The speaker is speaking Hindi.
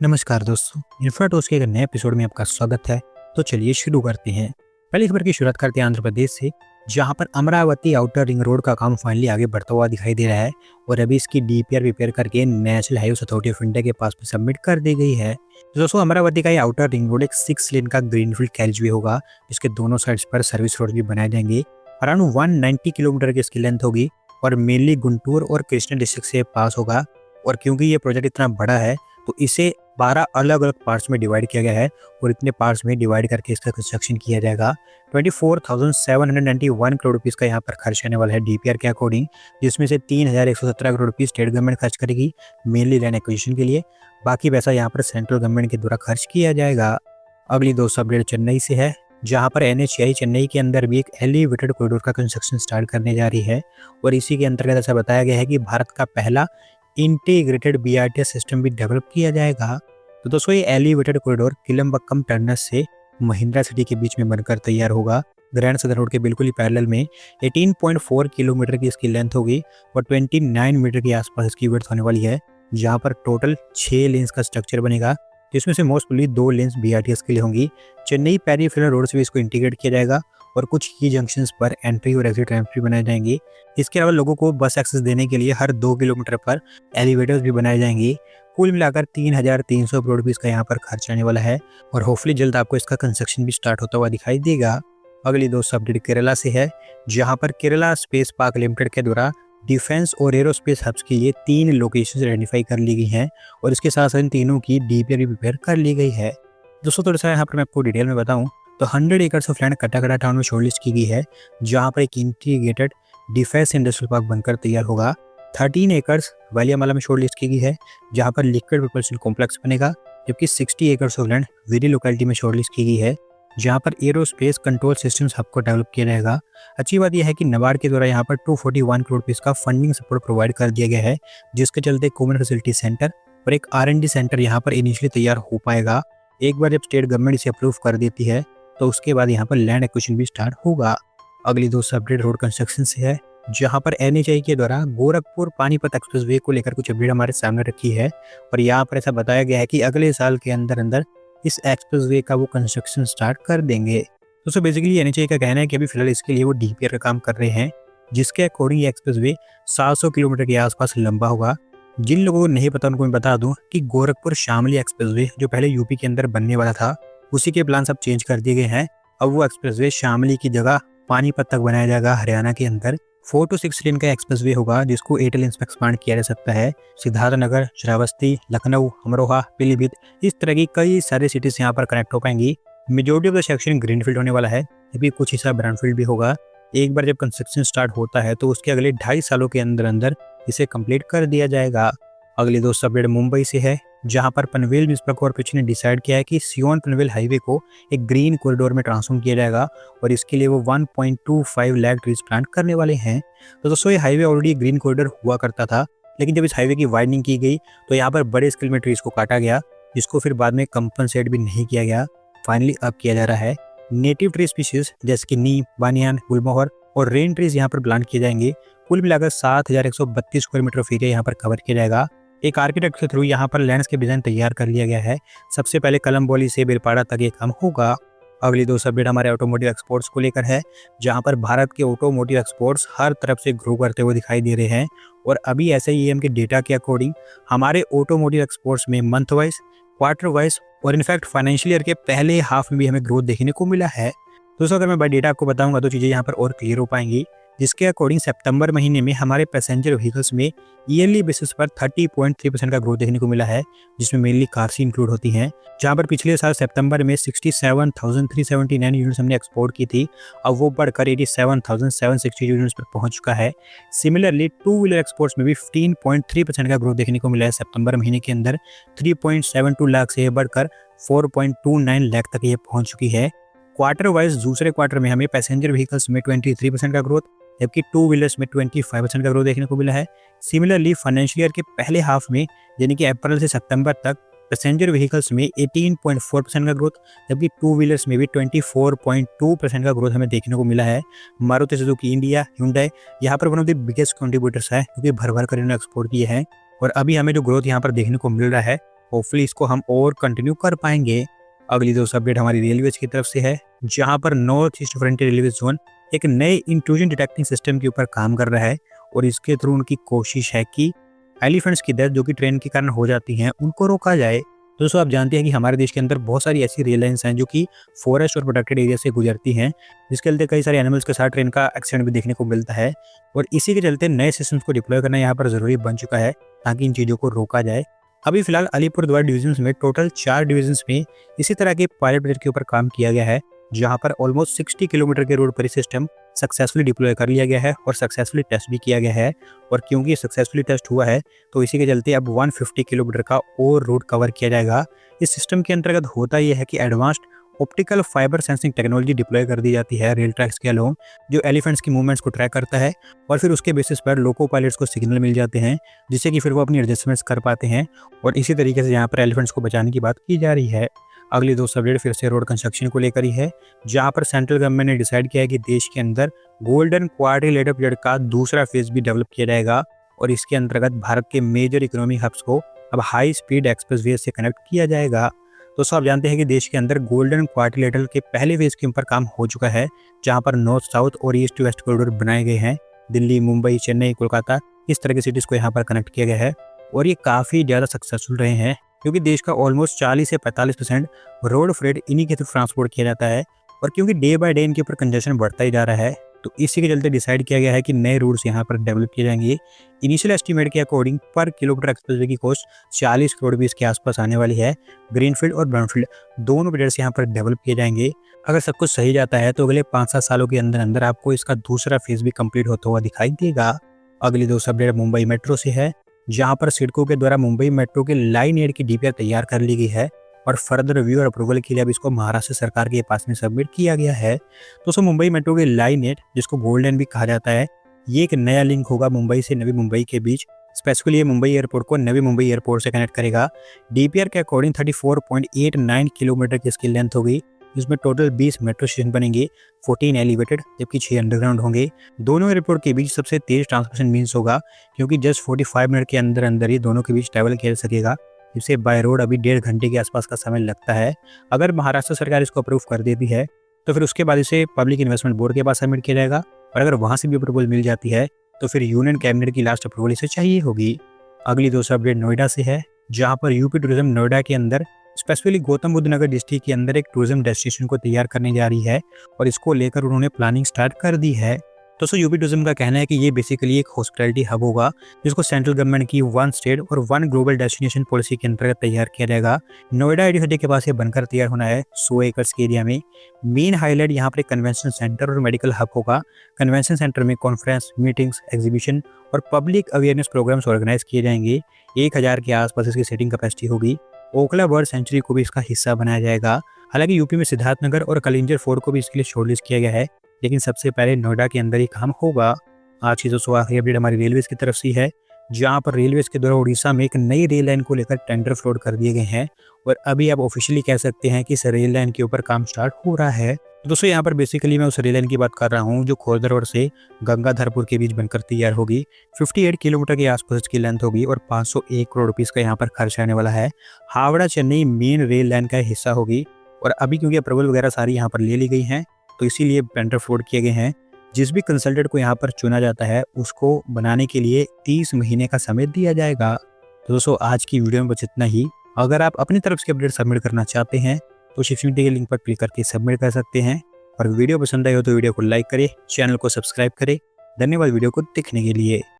नमस्कार दोस्तों, इन्फ्राटॉस के एक नए एपिसोड में आपका स्वागत है। तो चलिए शुरू करते हैं। पहली खबर की शुरुआत करते हैं आंध्र प्रदेश से, जहां पर अमरावती आउटर रिंग रोड का काम फाइनली आगे बढ़ता हुआ दिखाई दे रहा है और अभी इसकी डीपीआर प्रिपेयर करके national highway authority of India के पास में सबमिट कर दी गई है। तो दोस्तों, अमरावती का ये आउटर रिंग रोड एक 6 लेन का ग्रीनफील्ड कैरिजवे होगा, जिसके दोनों साइड्स पर सर्विस रोड भी बनाए जाएंगे। अराउंड 190 किलोमीटर की इसकी लेंथ होगी और मेनली गुंटूर और कृष्णा डिस्ट्रिक्ट से पास होगा। और क्योंकि ये प्रोजेक्ट इतना बड़ा है तो इसे 12 अलग अलग पार्ट्स में डिवाइड किया गया है और इतने पार्ट्स में डिवाइड करके इसका कंस्ट्रक्शन किया जाएगा। 24,791 करोड़ रुपीस का यहाँ पर खर्च आने वाला है डीपीआर के अकॉर्डिंग, जिसमें से 3,117 करोड़ रुपीस स्टेट गवर्नमेंट खर्च करेगी मेनली लैंड एक्विजिशन के लिए। बाकी पैसा यहाँ पर सेंट्रल गवर्नमेंट के द्वारा खर्च किया जाएगा। अगली दो अपडेट चेन्नई से है, जहां पर एनएचएआई चेन्नई के अंदर भी एक एलिवेटेड कॉरिडोर का कंस्ट्रक्शन स्टार्ट करने जा रही है और इसी के अंतर्गत ऐसा बताया गया है कि भारत का पहला इंटीग्रेटेड बीआरटीएस सिस्टम भी डेवलप किया जाएगा। तो दोस्तों, ये एलिवेटेड कॉरिडोर किलम्बक्कम टर्मिनस से महिंद्रा सिटी के बीच में बनकर तैयार होगा। ग्रैंड सदर रोड के बिल्कुल ही पैरेलल में 18.4 किलोमीटर की इसकी लेंथ होगी और 29 मीटर के आसपास इसकी विड्थ होने वाली है, जहां पर टोटल 6 लेन्स का स्ट्रक्चर बनेगा, जिसमें से मोस्टली 2 लेन्स बीआरटीएस के लिए होंगी। चेन्नई पेरिफेरल रोड से भी इसको इंटीग्रेट किया जाएगा और कुछ की जंक्शंस पर एंट्री और एग्जिट रैंप्स भी बनाए जाएंगे। इसके अलावा लोगों को बस एक्सेस देने के लिए हर 2 किलोमीटर पर एलिवेटर्स भी बनाए जाएंगे। कुल मिलाकर 3,300 करोड़ रुपीस का यहाँ पर खर्च आने वाला है और होपफुली जल्द आपको इसका कंस्ट्रक्शन भी स्टार्ट होता हुआ दिखाई देगा। अगली दो अपडेट केरला से है, जहाँ पर केरला स्पेस पार्क लिमिटेड के द्वारा डिफेंस और एरोस्पेस हब्स के लिए 3 लोकेशन आइडेंटिफाई कर ली गई हैं और इसके साथ साथ इन तीनों की डीपीआर भी प्रिपेयर कर ली गई है। दोस्तों, थोड़ा सा यहाँ पर मैं आपको डिटेल में बताऊँ तो 100 एकर्स ऑफ लैंड कटाकटा टाउन में शॉर्टलिस्ट की गई है, जहां पर एक इंटीग्रेटेड डिफेंस इंडस्ट्रियल पार्क बनकर तैयार होगा। 13 एकर्स वालियामाला में शॉर्टलिस्ट की गई है, जहां पर लिक्विड प्रोपल्शन कॉम्प्लेक्स बनेगा, जबकि 60 acres of land very locality में शॉर्टलिस्ट की गई है, जहां पर एरोस्पेस कंट्रोल सिस्टम्स हब को डेवलप किया जाएगा। अच्छी बात यह है कि नाबार्ड के द्वारा यहाँ पर 241 करोड़ रुपीस का फंडिंग सपोर्ट प्रोवाइड कर दिया गया है, जिसके चलते कॉमन फैसिलिटी सेंटर और एक R&D सेंटर यहाँ पर इनिशियली तैयार हो पाएगा। एक बार जब स्टेट गवर्नमेंट इसे अप्रूव कर देती है तो उसके बाद यहाँ पर लैंड एक्विजिशन भी स्टार्ट होगा। अगली दो अपडेट रोड कंस्ट्रक्शन से है, जहाँ पर एनएचएआई के द्वारा गोरखपुर पानीपत एक्सप्रेसवे को लेकर कुछ अपडेट हमारे सामने रखी है और यहाँ पर ऐसा बताया गया है कि अगले साल के अंदर अंदर इस एक्सप्रेसवे का वो कंस्ट्रक्शन स्टार्ट कर देंगे। दोस्तों, बेसिकली एनएचएआई का कहना है कि अभी फिलहाल इसके लिए वो डीपीआर का काम कर रहे हैं, जिसके अकॉर्डिंग ये एक्सप्रेसवे 700 किलोमीटर के आसपास लंबा होगा। जिन लोगों को नहीं पता उनको मैं बता दूं कि गोरखपुर शामली एक्सप्रेसवे जो पहले यूपी के अंदर बनने वाला था, उसी के प्लान सब चेंज कर दिए गए हैं। अब वो एक्सप्रेसवे शामली की जगह पानीपत तक बनाया जाएगा हरियाणा के अंदर। 4 to 6 लेन का एक्सप्रेसवे होगा, जिसको 8 लेन्स में एक्सपांड किया जा सकता है। सिद्धार्थनगर, श्रावस्ती, लखनऊ, अमरोहा, पीलीभीत, इस तरह की कई सारी सिटीज यहाँ पर कनेक्ट हो पाएंगी। Majority of the section greenfield होने वाला है, जबकि कुछ हिस्सा ब्राउनफील्ड भी होगा। एक बार जब कंस्ट्रक्शन स्टार्ट होता है तो उसके अगले 2.5 सालों के अंदर अंदर इसे कंप्लीट कर दिया जाएगा। अगली दो अपडेट मुंबई से है, जहां पर पनवेल म्युनिसिपल कॉर्पोरेशन ने डिसाइड किया है कि सियोन पनवेल हाईवे को एक ग्रीन कॉरिडोर में ट्रांसफॉर्म किया जाएगा और इसके लिए वो 1.25 लाख ट्रीज प्लांट करने वाले हैं। तो दोस्तों, ये हाईवे ऑलरेडी ग्रीन कॉरिडोर हुआ करता था, लेकिन जब इस हाईवे की वाइडनिंग की गई तो यहाँ पर बड़े स्केल में ट्रीज को काटा गया, जिसको फिर बाद में कंपनसेट भी नहीं किया गया। फाइनली अब किया जा रहा है। नेटिव ट्री स्पीशीज जैसे कि नीम, बानियान, गुलमोहर और रेन ट्रीज यहाँ पर प्लांट किए जाएंगे। कुल मिलाकर 7,132 स्क्वायर मीटर ऑफ एरिया यहाँ पर कवर किया जाएगा। एक आर्किटेक्ट के थ्रू यहाँ पर लैंडस्केप डिजाइन तैयार कर लिया गया है। सबसे पहले कलम्बोली से बेलपाड़ा तक ये काम होगा। अगली दो अपडेट हमारे ऑटोमोटिव एक्सपोर्ट्स को लेकर है, जहाँ पर भारत के ऑटोमोटिव एक्सपोर्ट्स हर तरफ से ग्रो करते हुए दिखाई दे रहे हैं और अभी SIAM के डेटा के अकॉर्डिंग हमारे ऑटोमोटिव एक्सपोर्ट्स में मंथ वाइज, क्वार्टर वाइज और इनफैक्ट फाइनेंशियल ईयर के पहले हाफ में भी हमें ग्रोथ देखने को मिला है। दोस्तों, अगर मैं बाय डेटा आपको बताऊंगा तो चीज़ें यहाँ पर और क्लियर हो पाएंगी, जिसके अकॉर्डिंग सितंबर महीने में हमारे पैसेंजर व्हीकल्स में ईयरली बेसिस पर 30.3% का ग्रोथ देखने को मिला है, जिसमें मेनली कार्स इंक्लूड होती हैं। जहां पर पिछले साल सितंबर में 67,379 यूनिट्स हमने एक्सपोर्ट की थी, अब वो बढ़कर 87,760 यूनिट्स पर पहुंच चुका है। सिमिलरली टू व्हीलर एक्सपोर्ट्स में भी 15.3% का ग्रोथ देखने को मिला है सितंबर महीने के अंदर। 3.72 लाख से बढ़कर 4.29 लाख तक ये पहुँच चुकी है। क्वार्टर वाइज दूसरे क्वार्टर में हमें पैसेंजर व्हीकल्स में 23% का ग्रोथ, जबकि टू व्हीलर्स में 25% का ग्रोथ देखने को मिला है। सिमिलरली फाइनेंशियल ईयर के पहले हाफ में यानी कि अप्रैल से सितंबर तक पैसेंजर व्हीकल्स में 18.4% का ग्रोथ, जबकि टू व्हीलर्स में भी 24.2% का ग्रोथ हमें देखने को मिला है। मारुति सुजुकी इंडिया, hyundai यहाँ पर one of the biggest contributors है, क्योंकि भर भर कर इन्होंने एक्सपोर्ट किए हैं और अभी हमें जो ग्रोथ यहाँ पर देखने को मिल रहा है होपफुली इसको हम और कंटिन्यू कर पाएंगे। अगली दोस्तों अपडेट हमारी रेलवेज की तरफ से है, जहां पर north east frontier railway zone एक नए इंट्रूजन डिटेक्टिंग सिस्टम के ऊपर काम कर रहा है और इसके थ्रू उनकी कोशिश है कि एलिफेंट्स की डेथ जो कि ट्रेन के कारण हो जाती हैं उनको रोका जाए। दोस्तों आप जानते हैं कि हमारे देश के अंदर बहुत सारी ऐसी रेल लाइन्स हैं जो कि फॉरेस्ट और प्रोटेक्टेड एरिया से गुजरती हैं, जिसके चलते कई सारे एनिमल्स के साथ ट्रेन का एक्सीडेंट भी देखने को मिलता है और इसी के चलते नए सिस्टम्स को डिप्लॉय करना यहाँ पर ज़रूरी बन चुका है ताकि इन चीज़ों को रोका जाए। अभी फिलहाल अलीपुरद्वार डिवीजन में टोटल 4 डिवीजन में इसी तरह के पायलट प्रोजेक्ट के ऊपर काम किया गया है, जहाँ पर ऑलमोस्ट 60 किलोमीटर के रोड पर सिस्टम सक्सेसफुली डिप्लॉय कर लिया गया है और सक्सेसफुली टेस्ट भी किया गया है। और क्योंकि सक्सेसफुली टेस्ट हुआ है तो इसी के चलते अब 150 किलोमीटर का और रोड कवर किया जाएगा। इस सिस्टम के अंतर्गत होता यह है कि advanced optical fibre sensing technology deploy कर दी जाती है रेल ट्रैक्स के अलोंग, जो एलिफेंट्स की मूवमेंट्स को ट्रैक करता है और फिर उसके बेसिस पर लोको पायलट्स को सिग्नल मिल जाते हैं, जिससे कि फिर वो अपनी एडजस्टमेंट्स कर पाते हैं और इसी तरीके से यहाँ पर एलिफेंट्स को बचाने की बात की जा रही है। अगली दोस्तों अपडेट फिर से रोड कंस्ट्रक्शन को लेकर ही है, जहाँ पर सेंट्रल गवर्नमेंट ने डिसाइड किया है कि देश के अंदर गोल्डन क्वाड्रिलेटरल प्रोजेक्ट का दूसरा फेज भी डेवलप किया जाएगा और इसके अंतर्गत भारत के मेजर इकोनॉमिक हब्स को अब हाई स्पीड एक्सप्रेसवे से कनेक्ट किया जाएगा। दोस्तों आप जानते हैं कि देश के अंदर गोल्डन क्वाड्रिलेटरल के पहले फेज के ऊपर काम हो चुका है, जहां पर नॉर्थ साउथ और ईस्ट वेस्ट कॉरिडोर बनाए गए हैं। दिल्ली, मुंबई, चेन्नई, कोलकाता इस तरह की सिटीज़ को यहाँ पर कनेक्ट किया गया है और ये काफ़ी ज़्यादा सक्सेसफुल रहे हैं, क्योंकि देश का ऑलमोस्ट 40 से 45% रोड फ्रेट इन्हीं के थ्रू ट्रांसपोर्ट किया जाता है और क्योंकि डे बाय डे इनके ऊपर कंजेशन बढ़ता ही जा रहा है, तो इसी के चलते डिसाइड किया गया है कि नए रूट्स यहाँ पर डेवलप किए जाएंगे। इनिशियल एस्टीमेट के अकॉर्डिंग पर किलोमीटर एक्सप्रेसवे की कॉस्ट 40 करोड़ भी इसके आसपास आने वाली है। ग्रीनफील्ड और ब्राउनफील्ड दोनों प्रोजेक्ट्स यहाँ पर डेवलप किए जाएंगे। अगर सब कुछ सही जाता है तो अगले 5-7 सालों के अंदर अंदर आपको इसका दूसरा फेज भी कंप्लीट होता हुआ दिखाई देगा। अगली दोस्तों अपडेट मुंबई मेट्रो से है, जहाँ पर सिडको के द्वारा मुंबई मेट्रो के लाइन 8 की डीपीआर तैयार कर ली गई है और फर्दर रिव्यू और अप्रूवल के लिए अब इसको महाराष्ट्र सरकार के पास में सबमिट किया गया है। दोस्तों मुंबई मेट्रो के लाइन 8, जिसको गोल्डन भी कहा जाता है, ये एक नया लिंक होगा मुंबई से नवी मुंबई के बीच। स्पेसिफिकली ये मुंबई एयरपोर्ट को नवी मुंबई एयरपोर्ट से कनेक्ट करेगा। डीपीआर के अकॉर्डिंग 34.89 किलोमीटर की इसकी लेंथ होगी, जिसमें टोटल 20 मेट्रो स्टेशन बनेंगे, 14 एलिवेटेड जबकि 6 अंडरग्राउंड होंगे। दोनों एयरपोर्ट के बीच सबसे तेज ट्रांसमिशन मीन्स होगा, क्योंकि जस्ट 45 मिनट के अंदर अंदर ही दोनों के बीच ट्रैवल किया जा सकेगा, जिससे बाय रोड अभी 1.5 घंटे के आसपास का समय लगता है। अगर महाराष्ट्र सरकार इसको अप्रूव कर देती है तो फिर उसके बाद इसे पब्लिक इन्वेस्टमेंट बोर्ड के पास सबमिट किया जाएगा और अगर वहां से भी अप्रूवल मिल जाती है तो फिर यूनियन कैबिनेट की लास्ट अप्रूवल इसे चाहिए होगी। अगली दोस्तों अपडेट नोएडा से है, जहां पर यूपी टूरिज्म नोएडा के अंदर स्पेसिफिकली गौतम बुद्ध नगर डिस्ट्रिक्ट के अंदर एक टूरिज्म डेस्टिनेशन को तैयार करने जा रही है और इसको लेकर उन्होंने प्लानिंग स्टार्ट कर दी है। दोस्तों यूपी टूरिज्म का कहना है कि ये बेसिकली एक हॉस्पिटैलिटी हब होगा, जिसको सेंट्रल गवर्नमेंट की 1 स्टेट और 1 ग्लोबल डेस्टिनेशन पॉलिसी के अंतर्गत तैयार किया जाएगा। नोएडा आईटी सिटी के पास ये बनकर तैयार होना है 100 एकड़ के एरिया में। मेन हाईलाइट यहाँ पर कन्वेंशन सेंटर और मेडिकल हब होगा। कन्वेंशन सेंटर में कॉन्फ्रेंस, मीटिंग्स, एग्जीबिशन और पब्लिक अवेयरनेस प्रोग्राम्स ऑर्गेनाइज किए जाएंगे। 1000 के आसपास इसकी सीटिंग कैपेसिटी होगी। ओखला बर्ड सेंचुरी को भी इसका हिस्सा बनाया जाएगा। हालांकि यूपी में सिद्धार्थनगर और कलिंजर फोर्ट को भी इसके लिए शॉर्टलिस्ट किया गया है, लेकिन सबसे पहले नोएडा के अंदर ही काम होगा। आज की दोस्तों आखिरी अपडेट हमारी रेलवेज की तरफ से है, जहां पर रेलवेज के द्वारा उड़ीसा में एक नई रेल लाइन को लेकर टेंडर फ्लोट कर दिए गए हैं और अभी आप ऑफिशियली कह सकते हैं कि इस रेल लाइन के ऊपर काम स्टार्ट हो रहा है। तो दोस्तों यहाँ पर बेसिकली मैं उस रेल लाइन की बात कर रहा हूँ जो खोरदर रोड से गंगाधरपुर के बीच बनकर तैयार होगी। 58 किलोमीटर के आसपास इसकी लेंथ होगी और 501 करोड़ रुपीस का यहाँ पर खर्च आने वाला है। Howrah Chennai main rail line का हिस्सा होगी और अभी क्योंकि अप्रूवल वगैरह सारी यहाँ पर ले ली गई हैं, तो इसीलिए टेंडर फ्लोट किए गए हैं। जिस भी कंसल्टेंट को यहाँ पर चुना जाता है उसको बनाने के लिए 30 महीने का समय दिया जाएगा। तो दोस्तों आज की वीडियो में बस इतना ही। अगर आप अपनी तरफ से अपडेट सबमिट करना चाहते हैं तो शिफ्टिंग के लिंक पर क्लिक करके सबमिट कर सकते हैं और वीडियो पसंद आई हो तो वीडियो को लाइक करें, चैनल को सब्सक्राइब करें। धन्यवाद वीडियो को देखने के लिए।